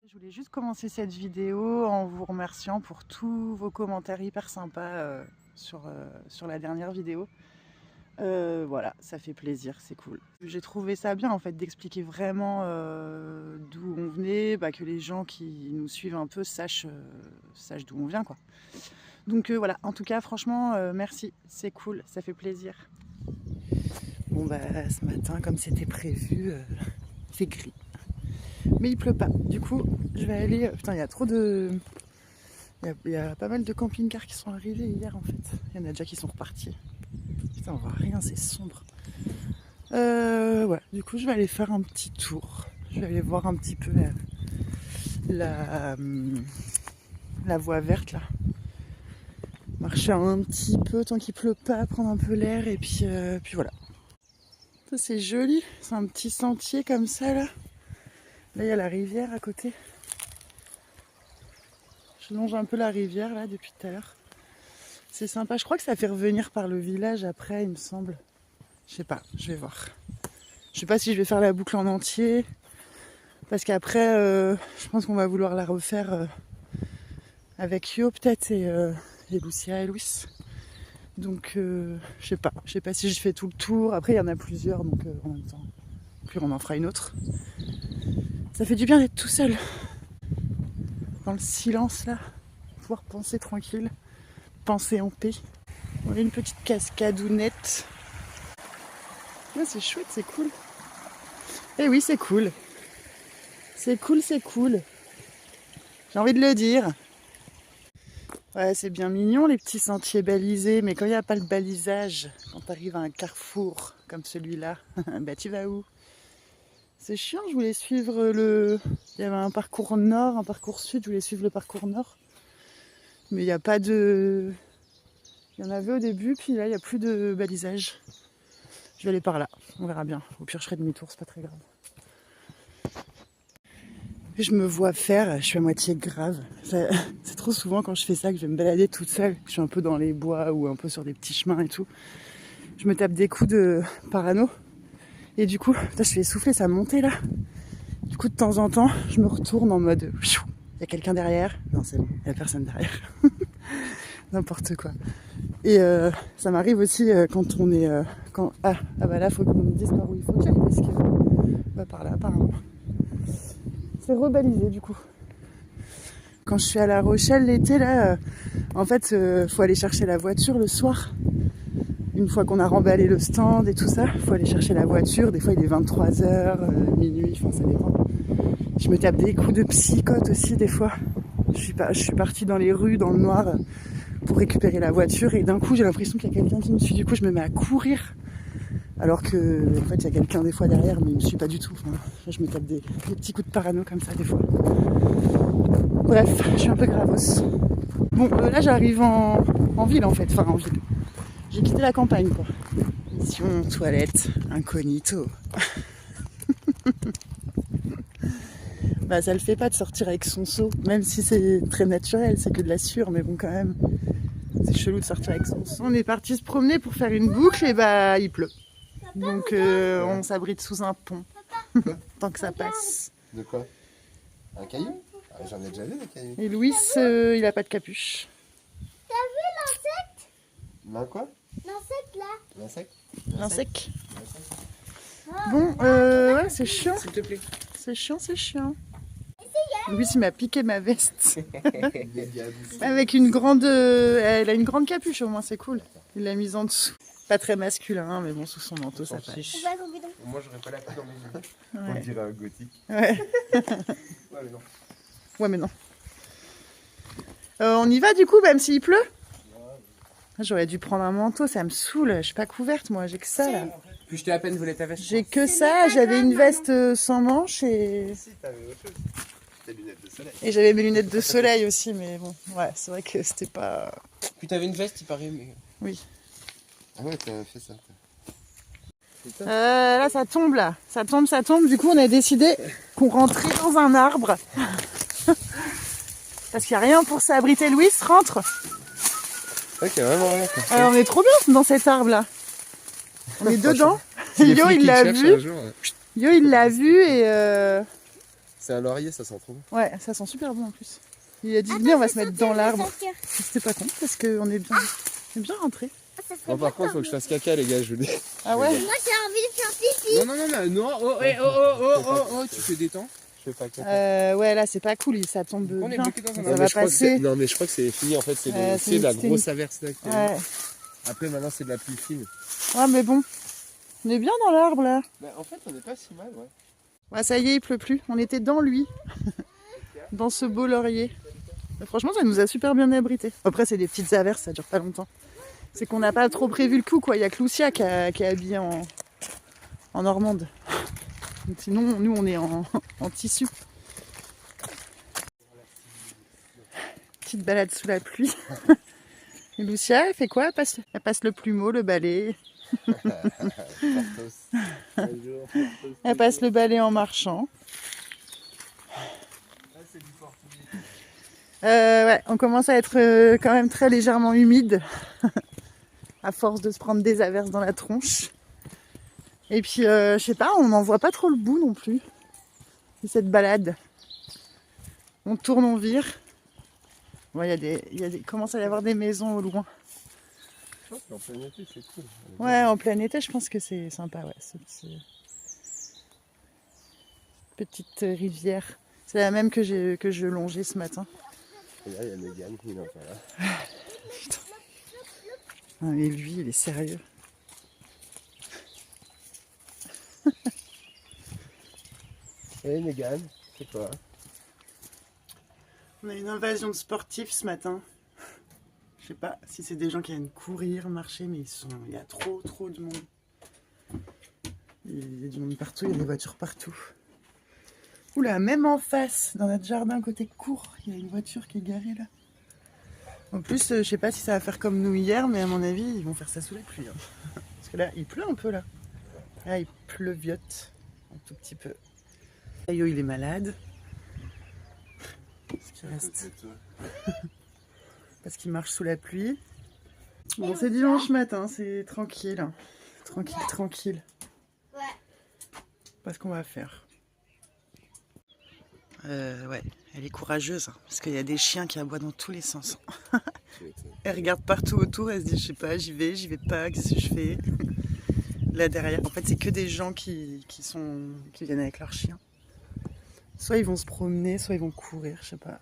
Je voulais juste commencer cette vidéo en vous remerciant pour tous vos commentaires hyper sympas sur la dernière vidéo. Voilà, ça fait plaisir, c'est cool. J'ai trouvé ça bien en fait d'expliquer vraiment d'où on venait, que les gens qui nous suivent un peu sachent d'où on vient quoi. Donc voilà, en tout cas franchement merci, c'est cool, ça fait plaisir. Bon ce matin comme c'était prévu, il fait gris. Mais il pleut pas. Du coup, je vais aller... Putain, il y a trop de... Il y a pas mal de camping-cars qui sont arrivés hier en fait. Il y en a déjà qui sont repartis. Putain, on voit rien, c'est sombre. Ouais, du coup, je vais aller faire un petit tour. Je vais aller voir un petit peu la voie verte là. Marcher un petit peu tant qu'il pleut pas, prendre un peu l'air et puis voilà. Ça c'est joli, c'est un petit sentier comme ça là. Là, il y a la rivière à côté. Je longe un peu la rivière là depuis tout à l'heure. C'est sympa. Je crois que ça fait revenir par le village après, il me semble. Je sais pas, je vais voir. Je sais pas si je vais faire la boucle en entier. Parce qu'après, je pense qu'on va vouloir la refaire avec Yo peut-être et Lucia et Louis. Donc, je sais pas. Je sais pas si je fais tout le tour. Après, il y en a plusieurs, donc en même temps. Puis on en fera une autre. Ça fait du bien d'être tout seul. Dans le silence là. Pouvoir penser tranquille. Penser en paix. On a une petite cascadounette. Ouais, c'est chouette, c'est cool. Eh oui, c'est cool. C'est cool, c'est cool. J'ai envie de le dire. Ouais, c'est bien mignon les petits sentiers balisés, mais quand il n'y a pas le balisage, quand tu arrives à un carrefour comme celui-là, tu vas où? C'est chiant, je voulais suivre Il y avait un parcours nord, un parcours sud, je voulais suivre le parcours nord. Mais il n'y a pas de... Il y en avait au début, puis là, il n'y a plus de balisage. Je vais aller par là, on verra bien. Au pire, je ferai demi-tour, c'est pas très grave. Je me vois faire, je suis à moitié grave. C'est trop souvent quand je fais ça que je vais me balader toute seule. Je suis un peu dans les bois ou un peu sur des petits chemins et tout. Je me tape des coups de parano. Et du coup, je suis essoufflée, ça a monté là. Du coup, de temps en temps, je me retourne en mode... Il y a quelqu'un derrière? Non, c'est bon, il n'y a personne derrière. N'importe quoi. Et ça m'arrive aussi quand on est... Ah là, faut qu'on me dise par où il faut que j'aille parce que... par là, apparemment. C'est rebalisé du coup. Quand je suis à La Rochelle l'été, là, en fait, faut aller chercher la voiture le soir. Une fois qu'on a remballé le stand et tout ça, faut aller chercher la voiture. Des fois, il est 23h, minuit, enfin, ça dépend. Je me tape des coups de psychote aussi, des fois. Je suis partie dans les rues, dans le noir, pour récupérer la voiture. Et d'un coup, j'ai l'impression qu'il y a quelqu'un qui me suit. Du coup, je me mets à courir. Alors que, en fait, il y a quelqu'un des fois derrière, mais il me suit pas du tout. Enfin, je me tape des petits coups de parano comme ça, des fois. Bref, je suis un peu gravos. Bon, là, j'arrive en ville, en fait. Enfin, en ville. J'ai quitté la campagne, quoi. Mission toilette incognito. Ça le fait pas de sortir avec son seau, même si c'est très naturel, c'est que de la sueur, mais bon, quand même, c'est chelou de sortir avec son seau. On est parti se promener pour faire une boucle et il pleut. Donc on s'abrite sous un pont, tant que ça passe. De quoi? Un caillou? J'en ai déjà vu des cailloux. Et Louis, il a pas de capuche. T'as vu l'insecte? Non, quoi? L'insecte là? L'insecte? L'insecte. Oh, Bon, ouais, c'est chiant. S'il te plaît. C'est chiant, c'est chiant. Louis, il m'a piqué ma veste. Avec une grande... elle a une grande capuche, au moins, c'est cool. Il l'a mise en dessous. Pas très masculin, hein, mais bon, sous son manteau, ça passe. On va combiner. Moi, j'aurais pas la queue dans mes yeux. Ouais. On dirait un gothique. Ouais. Ouais, mais non. Ouais, mais non. On y va, du coup, même s'il pleut? J'aurais dû prendre un manteau, ça me saoule. Je suis pas couverte, moi, j'ai que ça, là. Puis je t'ai à peine volé ta veste. J'ai que ça, j'avais une veste sans manches et Si, t'avais autre chose. Tes lunettes de soleil. j'avais mes lunettes de soleil aussi, mais bon, ouais, c'est vrai que c'était pas... Puis t'avais une veste, il paraît, mais... Oui. Ah ouais, t'as fait ça. Là, ça tombe, là. Ça tombe. Du coup, on a décidé qu'on rentrait dans un arbre. Parce qu'il n'y a rien pour s'abriter. Louis, rentre. Ok, vraiment rien. Alors, on est trop bien dans cet arbre-là. On est dedans. Yo, il l'a vu. Yo, il l'a vu et C'est un laurier, ça sent trop bon. Ouais, ça sent super bon en plus. Il a dit venez, on va se mettre dans l'arbre. C'était pas con parce qu'on est bien rentré. Bon, par contre, faut que je fasse caca, les gars, je vous dis. Ah ouais? Moi j'ai envie de faire pipi. Non, non, non, non, non, oh, tu te détends. Je fais pas caca. Ouais, là c'est pas cool, ça tombe On est bien. bloqué dans un Ça Non, va mais je crois que passer. c'est- non, mais je crois que c'est fini, en fait, c'est c'est la c'était grosse averse là. qu'il y a eu. Ouais. Après, maintenant, c'est de la pluie fine. Ouais, mais bon, on est bien dans l'arbre là. Bah, en fait, on est pas si mal, ouais. Ouais, ça y est, il pleut plus. On était dans lui, dans ce beau laurier. Mais franchement, ça nous a super bien abrités. Après, c'est des petites averses, ça dure pas longtemps. C'est qu'on n'a pas trop prévu le coup, quoi. Il y a que Lucia qui est habillée en normande. Donc, sinon, nous, on est en tissu. Petite balade sous la pluie. Et Lucia, elle fait quoi? Elle passe le plumeau, le balai. Elle passe le balai en marchant. Ouais, on commence à être quand même très légèrement humide à force de se prendre des averses dans la tronche. Et puis, je sais pas, on n'en voit pas trop le bout non plus de cette balade. On tourne, on vire. Ouais, commence à y avoir des maisons au loin. Je pense qu'en plein été, c'est cool. Ouais, en plein été, je pense que c'est sympa, ouais. Petite rivière. C'est la même que je longeais ce matin. Et là, il y a Megan, il est pas là. Ah, mais lui, il est sérieux. Hey Megan, c'est quoi? On a une invasion de sportifs ce matin. Je sais pas si c'est des gens qui viennent courir, marcher, mais il y a trop de monde. Il y a du monde partout, il y a des voitures partout. Oula, même en face, dans notre jardin côté cour, il y a une voiture qui est garée là. En plus, je sais pas si ça va faire comme nous hier, mais à mon avis, ils vont faire ça sous la pluie. Hein. Parce que là, il pleut un peu là. Là, il pleuviote un tout petit peu. Ayo, il est malade. Parce qu'il reste... Parce qu'il marche sous la pluie. Bon, c'est dimanche matin, c'est tranquille. Hein. Tranquille. Ouais. Pas ce qu'on va faire. Ouais, elle est courageuse, hein, parce qu'il y a des chiens qui aboient dans tous les sens. Elle regarde partout autour, elle se dit, je sais pas, j'y vais pas, qu'est-ce que je fais? Là derrière, en fait, c'est que des gens qui viennent avec leurs chiens. Soit ils vont se promener, soit ils vont courir, je sais pas.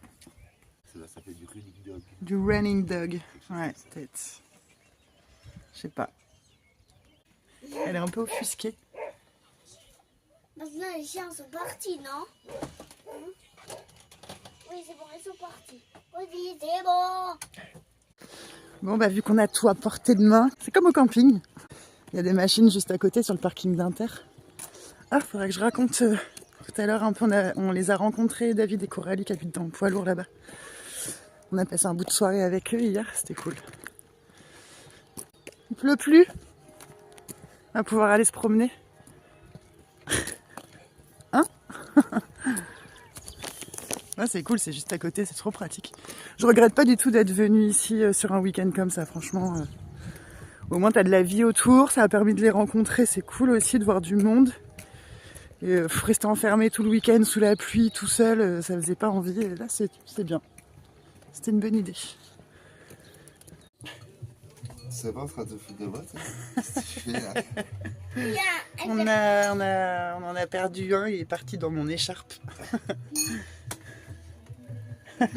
Ça fait du running dog. Du running dog, ouais, peut-être. Je sais pas. Elle est un peu offusquée. Maintenant les chiens sont partis, non? Oui, c'est bon, ils sont partis. Oui, c'est bon. Bon, bah, vu qu'on a tout à portée de main, c'est comme au camping. Il y a des machines juste à côté sur le parking d'Inter. Ah, faudrait que je raconte tout à l'heure un peu. On les a rencontrés, David et Coralie, qui habitent dans le poids lourd là-bas. On a passé un bout de soirée avec eux hier, c'était cool. Il pleut plus. On va pouvoir aller se promener. Hein? Ah, c'est cool, c'est juste à côté, c'est trop pratique. Je regrette pas du tout d'être venue ici sur un week-end comme ça, franchement. Au moins, t'as de la vie autour, ça a permis de les rencontrer, c'est cool aussi de voir du monde. Et rester enfermé tout le week-end sous la pluie, tout seul, ça faisait pas envie. Et là, c'est bien. C'était une bonne idée. C'est pas en train de foutre de moi, qu'est-ce que tu fais là? On en a perdu un, il est parti dans mon écharpe.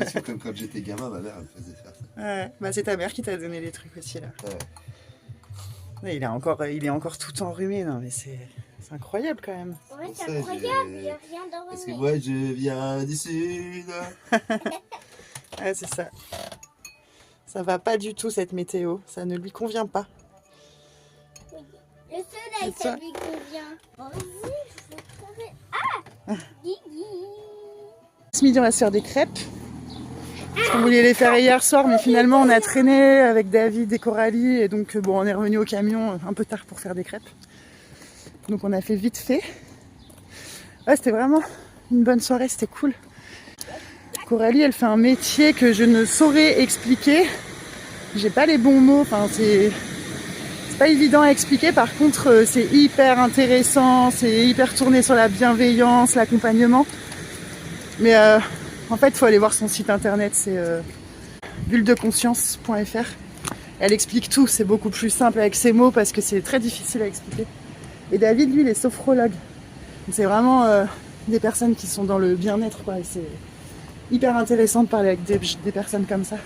C'est comme quand j'étais gamin, ma mère elle me faisait faire ça. Ouais, bah c'est ta mère qui t'a donné les trucs aussi là. Ouais. Ouais, il est encore tout enrhumé, non mais c'est incroyable quand même. Ouais, Ça, c'est incroyable, il n'y a rien Parce que d'enrhumé. moi je viens du sud. Ouais, c'est ça. Ça va pas du tout cette météo, ça ne lui convient pas. Le soleil, C'est ça ça. lui convient. Vas-y, je vais trouver. Ah Guigui. Ce midi, on va se faire des crêpes. Parce qu'on voulait les faire hier soir, mais finalement, on a traîné avec David et Coralie. Et donc, bon, on est revenu au camion un peu tard pour faire des crêpes. Donc, on a fait vite fait. Ouais, c'était vraiment une bonne soirée, c'était cool. Coralie, elle fait un métier que je ne saurais expliquer. J'ai pas les bons mots, enfin, c'est pas évident à expliquer. Par contre, c'est hyper intéressant, c'est hyper tourné sur la bienveillance, l'accompagnement. Mais en fait, il faut aller voir son site internet, c'est bulledeconscience.fr. Elle explique tout, c'est beaucoup plus simple avec ses mots parce que c'est très difficile à expliquer. Et David, lui, il est sophrologue. Donc c'est vraiment des personnes qui sont dans le bien-être, quoi. Et c'est hyper intéressant de parler avec des personnes comme ça.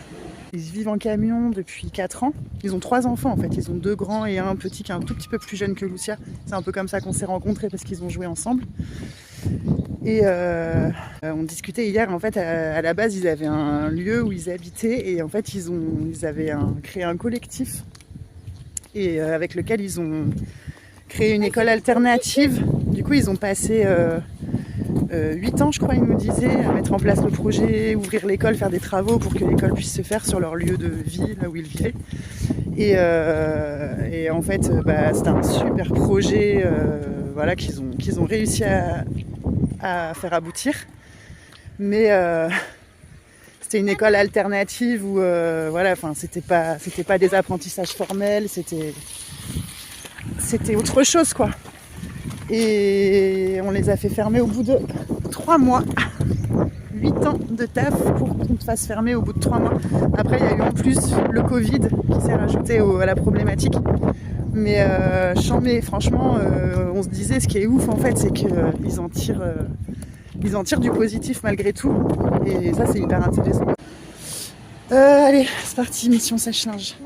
Ils vivent en camion depuis 4 ans. Ils ont 3 enfants en fait. Ils ont 2 grands et un petit qui est un tout petit peu plus jeune que Lucia. C'est un peu comme ça qu'on s'est rencontrés parce qu'ils ont joué ensemble. Et on discutait hier, en fait, à la base, ils avaient un lieu où ils habitaient et en fait, ils avaient créé un collectif et avec lequel ils ont créé une école alternative. Du coup, ils ont passé 8 ans, je crois, ils nous disaient, à mettre en place le projet, ouvrir l'école, faire des travaux pour que l'école puisse se faire sur leur lieu de vie, là où ils vivaient. Et en fait, c'était un super projet voilà, qu'ils ont réussi à faire aboutir. Mais c'était une école alternative où voilà, c'était pas des apprentissages formels, c'était autre chose, quoi. Et on les a fait fermer au bout de 3 mois. 8 ans de taf pour qu'on te fasse fermer au bout de 3 mois. Après, il y a eu en plus le Covid qui s'est rajouté à la problématique. Mais franchement, on se disait, ce qui est ouf en fait, c'est qu'ils en tirent du positif malgré tout. Et ça, c'est hyper intéressant. Allez, c'est parti, mission sèche-linge.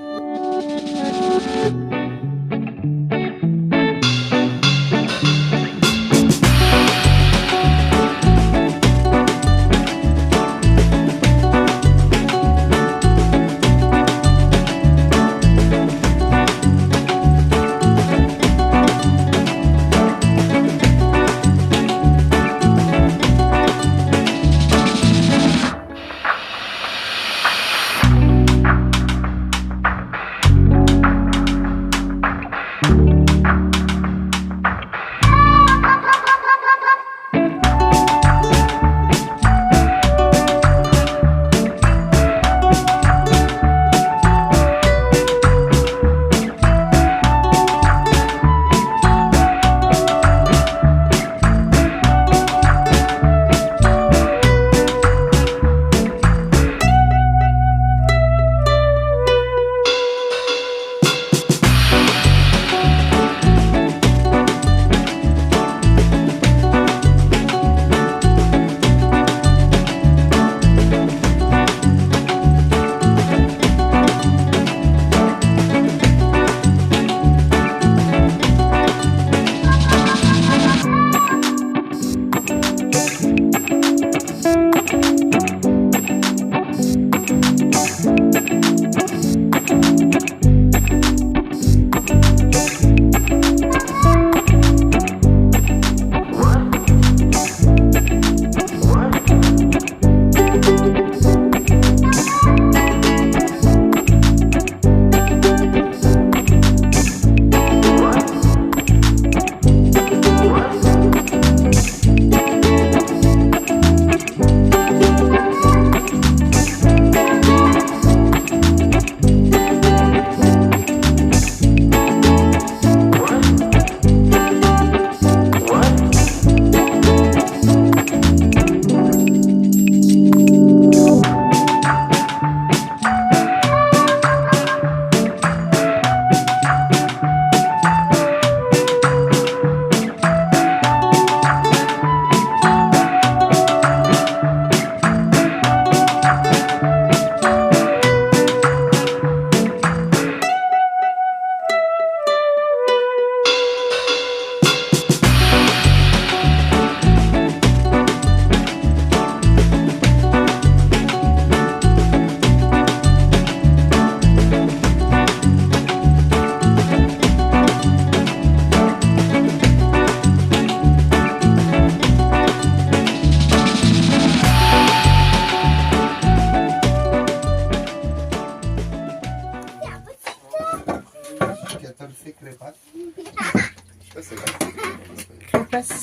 Crépasse.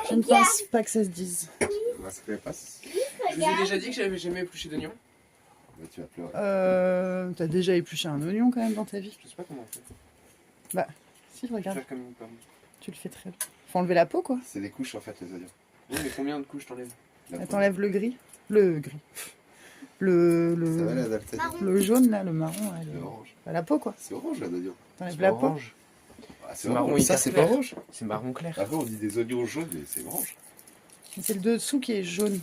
Je ne pense pas que ça se dise. Je vous ai déjà dit que j'avais jamais épluché d'oignon. Mais tu vas pleurer. T'as déjà épluché un oignon quand même dans ta vie? Je sais pas comment on fait. Bah, si, regarde. Faire comme une pomme. Tu le fais très bien. Faut enlever la peau, quoi. C'est des couches en fait, les oignons. Oui, mais combien de couches t'enlèves? T'enlèves le gris. Le gris. Le, Ça va le, la daltanie? le jaune là, le marron, là, Le orange. la peau quoi. C'est orange là, d'oignon. T'enlèves C'est la peau. orange. Ah, C'est marron Ça, hyper c'est pas clair. orange. C'est marron clair. Après, on dit des oignons jaunes, mais c'est orange. C'est le dessous qui est jaune.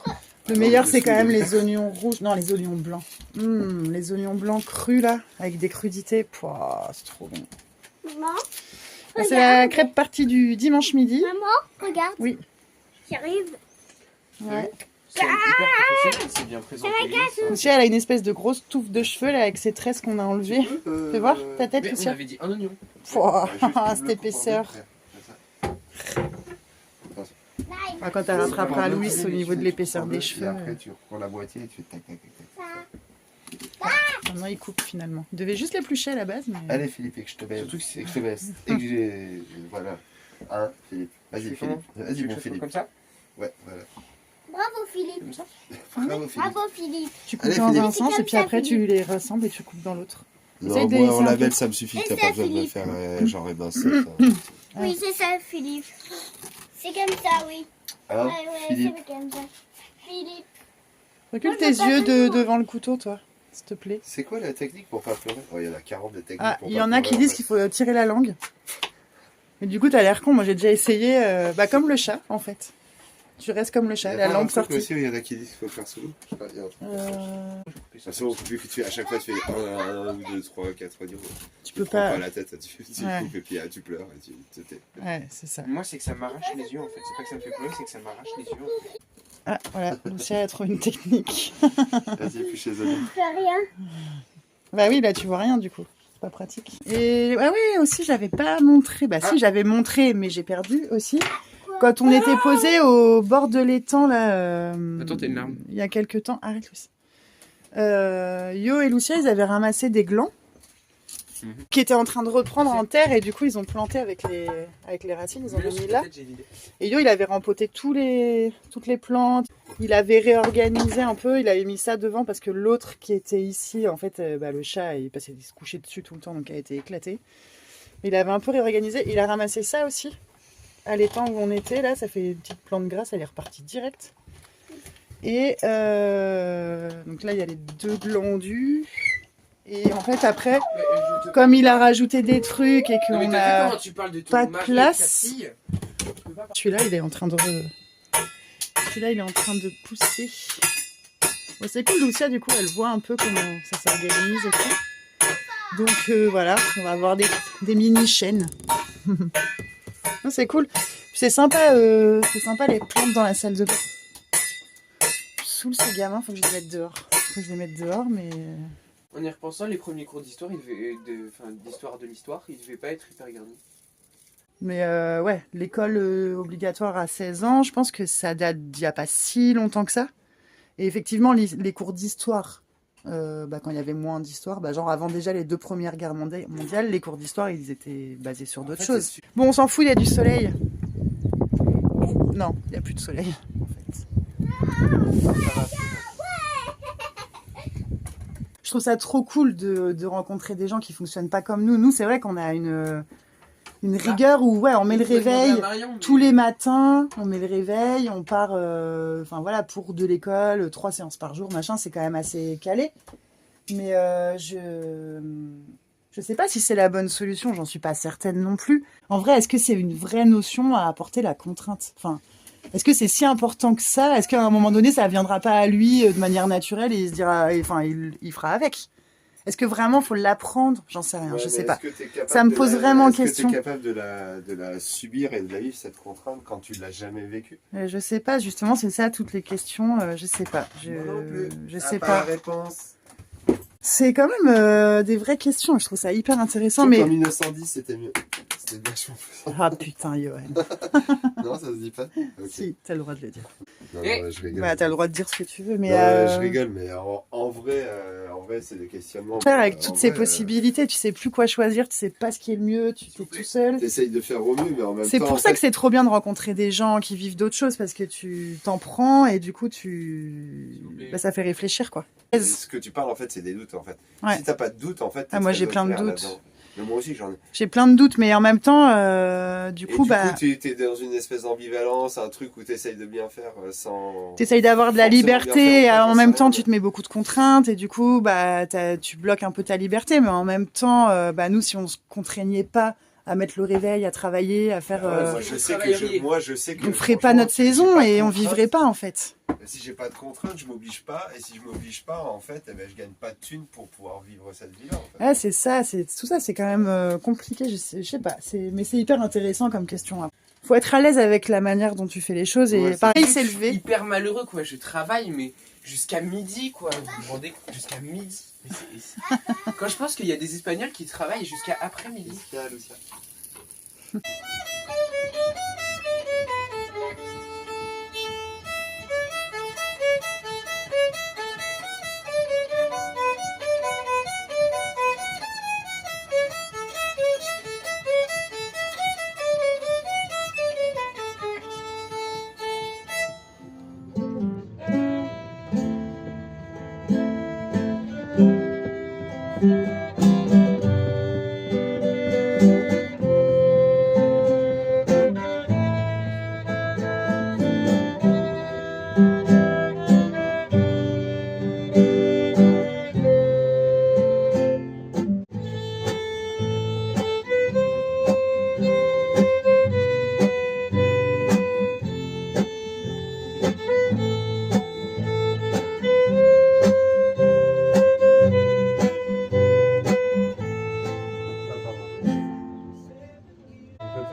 Ah Le non, meilleur le c'est dessous, quand même il est- les oignons rouges. Non, les oignons blancs. Les oignons blancs crus là, avec des crudités. Pouah, c'est trop bon. Maman, C'est la crêpe partie du dimanche midi. maman, regarde. Oui. J'arrive. Ouais. C'est hyper professionnel, c'est bien présenté. Lucia, elle a une espèce de grosse touffe de cheveux là avec ses tresses qu'on a enlevées. Fais voir ta tête, Mais on Lucia. avait dit un oignon. Pouah, Juste cette le épaisseur. coupe en deux, c'est ça. Ah, quand elle rattrapera Louis au niveau de l'épaisseur des Et cheveux. après, tu reprends la moitié et tu fais tac, tac, tac, tac. Maintenant, il coupe finalement. Il devait juste l'éplucher à la base. Mais... Allez, Philippe, et que je te baisse. Surtout que c'est- Et que je te baisse. Et que j'ai. Voilà. Hein, Philippe. Vas-y, Tu fais Philippe. comment? Vas-y, Tu veux mon que je fasse Philippe. comme ça? Ouais, voilà. Bravo Philippe. Comme ça? Bravo, Philippe. Bravo Philippe. Tu coupes Allez, dans Philippe. un sens C'est et puis comme ça, après tu Philippe. les rassembles et tu coupes dans l'autre. Essaye Non, de moi, laisser en un label, peu. ça me suffit. Et T'as ça, pas besoin de me Philippe. faire genre émincer. Oui, c'est ça Philippe. C'est comme ça, oui. Hein, Ouais, ouais, Philippe. c'est comme ça. Philippe. Recule Moi, tes je veux yeux pas faire devant le couteau, toi, s'il te plaît. C'est quoi la technique pour pas pleurer? Oh, il y en a 40 de techniques Ah, pour il y pas en a pleurer, qui en disent fait. qu'il faut tirer la langue. Mais du coup, t'as l'air con. Moi, j'ai déjà essayé, comme le chat, en fait. Tu restes comme le Il chat, y a la pas un langue truc sortie. aussi où il y en a qui disent qu'il faut le faire sous l'eau. Je sais pas, il y a un truc. De toute façon, vu que tu fais, à chaque fois, tu fais 1, 2, 3, 4 oignons. Tu peux prends pas pas. la tête, tu Ouais. coupes et puis tu pleures et tu t'es. Ouais, c'est ça. Moi, c'est que ça m'arrache les yeux en fait. C'est pas que ça me fait pleurer, c'est que ça m'arrache les yeux. Ah, voilà. Lucia a trouvé une technique. Vas-y, puis chez eux. Je fais rien. Bah oui, là, tu vois rien, du coup. C'est pas pratique. Et ah oui, aussi, j'avais pas montré. Bah si, j'avais montré, mais j'ai perdu aussi. Quand on était posé au bord de l'étang, là. Attends, t'as une larme. Il y a quelques temps. Arrête, Lucie. Yo et Lucia, ils avaient ramassé des glands qui étaient en train de reprendre en terre et du coup, ils ont planté avec les racines, ils en ont mis là. Et Yo, il avait rempoté toutes les plantes. Il avait réorganisé un peu. Il avait mis ça devant parce que l'autre qui était ici, en fait, le chat, il passait se coucher dessus tout le temps, donc il a été éclaté. Il avait un peu réorganisé. Il a ramassé ça aussi. À l'étang où on était, là, ça fait une petite plante grasse, elle est repartie direct. Et donc là, il y a les 2 glandus. Et en fait, après, comme il a rajouté des trucs et qu'on a pas de place, celui-là, il est en train de pousser. Bon, c'est cool, Lucia, du coup, elle voit un peu comment ça s'organise et tout. Donc voilà, on va avoir des mini-chaînes. Non, c'est cool. C'est sympa les plantes dans la salle de bain. Je saoule ces gamins, faut que je les mette dehors. Mais En y repensant, les premiers cours d'histoire, d'histoire de l'histoire, ils devaient pas être hyper garnis. Mais ouais, l'école obligatoire à 16 ans, je pense que ça date d'il n'y a pas si longtemps que ça. Et effectivement, les cours d'histoire, quand il y avait moins d'histoire, genre avant déjà les 2 premières guerres mondiales, les cours d'histoire, ils étaient basés sur d'autres choses. Bon, on s'en fout, il y a du soleil. Non, il n'y a plus de soleil, en fait. Je trouve ça trop cool de rencontrer des gens qui fonctionnent pas comme nous. Nous, c'est vrai qu'on a une rigueur où ouais, on met le réveil tous les matins, on met le réveil, on part pour de l'école, 3 séances par jour, machin, c'est quand même assez calé. Mais je sais pas si c'est la bonne solution, j'en suis pas certaine non plus. En vrai, est-ce que c'est une vraie notion à apporter la contrainte? Enfin, est-ce que c'est si important que ça? Est-ce qu'à un moment donné, ça viendra pas à lui de manière naturelle et il se dira, il fera avec? Est-ce que vraiment faut l'apprendre? J'en sais rien, je sais pas. Ça me pose vraiment question. Est-ce que tu es capable de la subir et de la vivre, cette contrainte, quand tu l'as jamais vécue? Je sais pas, justement, c'est ça toutes les questions. Je sais pas. Je sais pas. Réponse. C'est quand même des vraies questions. Je trouve ça hyper intéressant. Mais mais en 1910, c'était mieux. C'était vachement plus. Ah putain, Johan. Non, ça se dit pas. Okay. Si, t'as le droit de le dire. Non, je rigole. Bah, t'as le droit de dire ce que tu veux, mais. Je rigole, mais en vrai, c'est des questionnements. Avec toutes ces possibilités, tu sais plus quoi choisir, tu sais pas ce qui est le mieux, tu es tout seul. T'essayes de faire au mieux, mais en même temps. C'est pour ça que c'est trop bien de rencontrer des gens qui vivent d'autres choses, parce que tu t'en prends et du coup, ça fait réfléchir, quoi. Ce que tu parles, en fait, c'est des doutes, en fait. Ouais. Si t'as pas de doute, en fait. Moi, j'ai plein de doutes. Mais moi aussi, j'en ai. J'ai plein de doutes, mais en même temps, du coup, tu es dans une espèce d'ambivalence, un truc où tu essayes de bien faire sans. t'essayes d'avoir de la forcément bien liberté, et faire, en j'en sais même rien, temps, mais- tu te mets beaucoup de contraintes, et du coup, tu bloques un peu ta liberté, mais en même temps, nous, si on se contraignait pas à mettre le réveil, à travailler, à faire, Ah ouais, moi, je sais que on ferait pas franchement, notre si j'ai saison pas de et on contraintes, vivrait pas, en fait. Si j'ai pas de contraintes, je m'oblige pas. Et si je m'oblige pas, en fait, eh ben, je gagne pas de thunes pour pouvoir vivre cette vie-là. En fait. Ah, c'est ça, tout ça, c'est quand même compliqué, je sais pas, mais c'est hyper intéressant comme question. Hein. Faut être à l'aise avec la manière dont tu fais les choses, et Ouais, c'est pareil, Je c'est suis levé. hyper malheureux, quoi. Je travaille, mais jusqu'à midi, quoi. Vous vous rendez compte, jusqu'à midi. Mais quand je pense qu'il y a des Espagnols qui travaillent jusqu'à après-midi.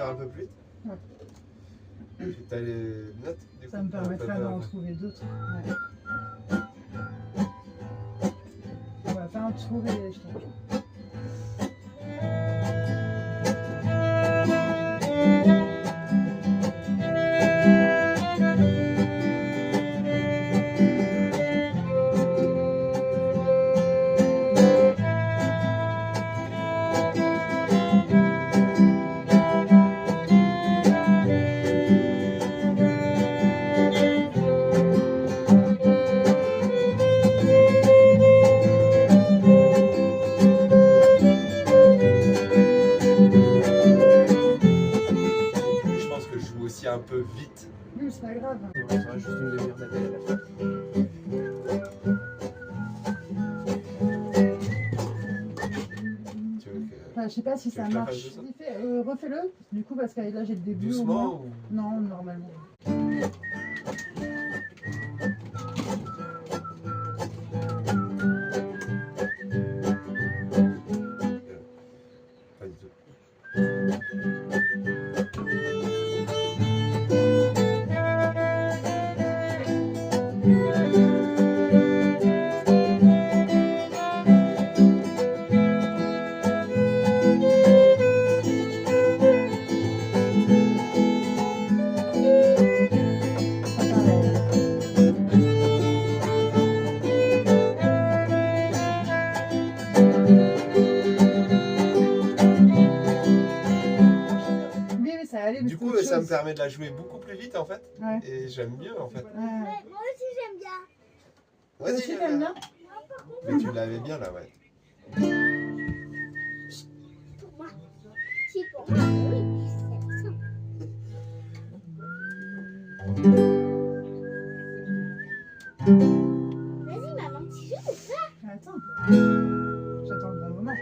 Un peu plus vite. Ouais. T'as les notes du coup. Ça me permettra d'en trouver d'autres. Ouais. On va faire un tour et je t'en prie. Je pense que je joue aussi un peu vite. Oui, c'est pas grave. Ça va juste une demi-heure d'appel à la fin. Tu veux que... Enfin, je sais pas si Tu ça veux que je la marche. fasse de Refais-le, du coup, parce que là j'ai le début. au Doucement moins. ou... Non, normalement. Pas du tout. Pas pareil. Oui, mais ça allait. Mais Du c'est coup, autre ça me chose. permet de la jouer beaucoup plus vite en fait. Ouais. Et j'aime mieux en fait. Ouais. Ouais, moi aussi j'aime bien. Toi Vas-y, aussi, j'aime t'aimes bien. bien? Mais tu l'avais bien là, ouais. Pour moi. Si, pour moi, oui, c'est ça. Vas-y, maman, tu joues ou pas? Attends. J'attends le bon moment.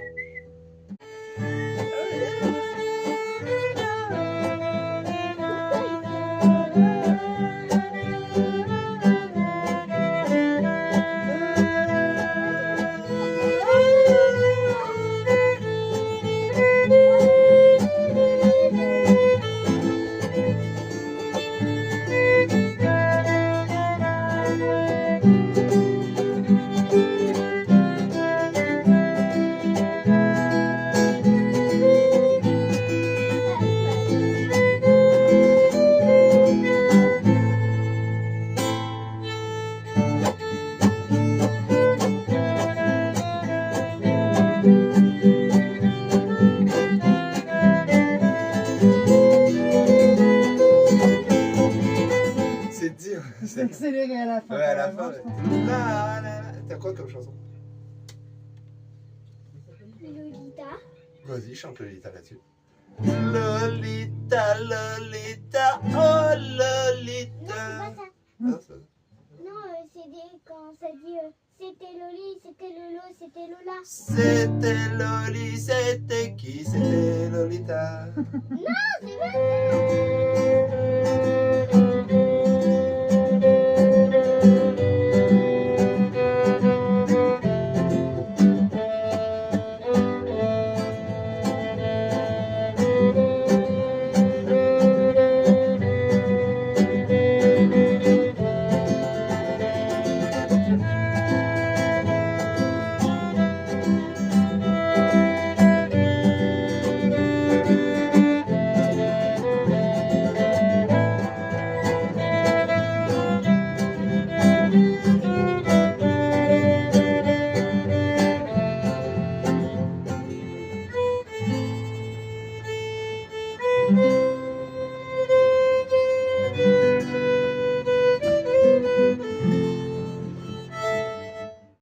C'est dur. C'est accéléré à la fin. Ouais, à la quand fin. même, Ouais. Là, là, là. T'as quoi comme chanson? Le guitare. Vas-y, chante Lolita là-dessus. Lolita, Lolita, oh Non, Lolita. c'est pas ça. Non, quand ça dit c'était Loli, c'était Lolo, c'était Lola. C'était Loli, c'était qui? C'était Lolita. Non, c'est pas ça.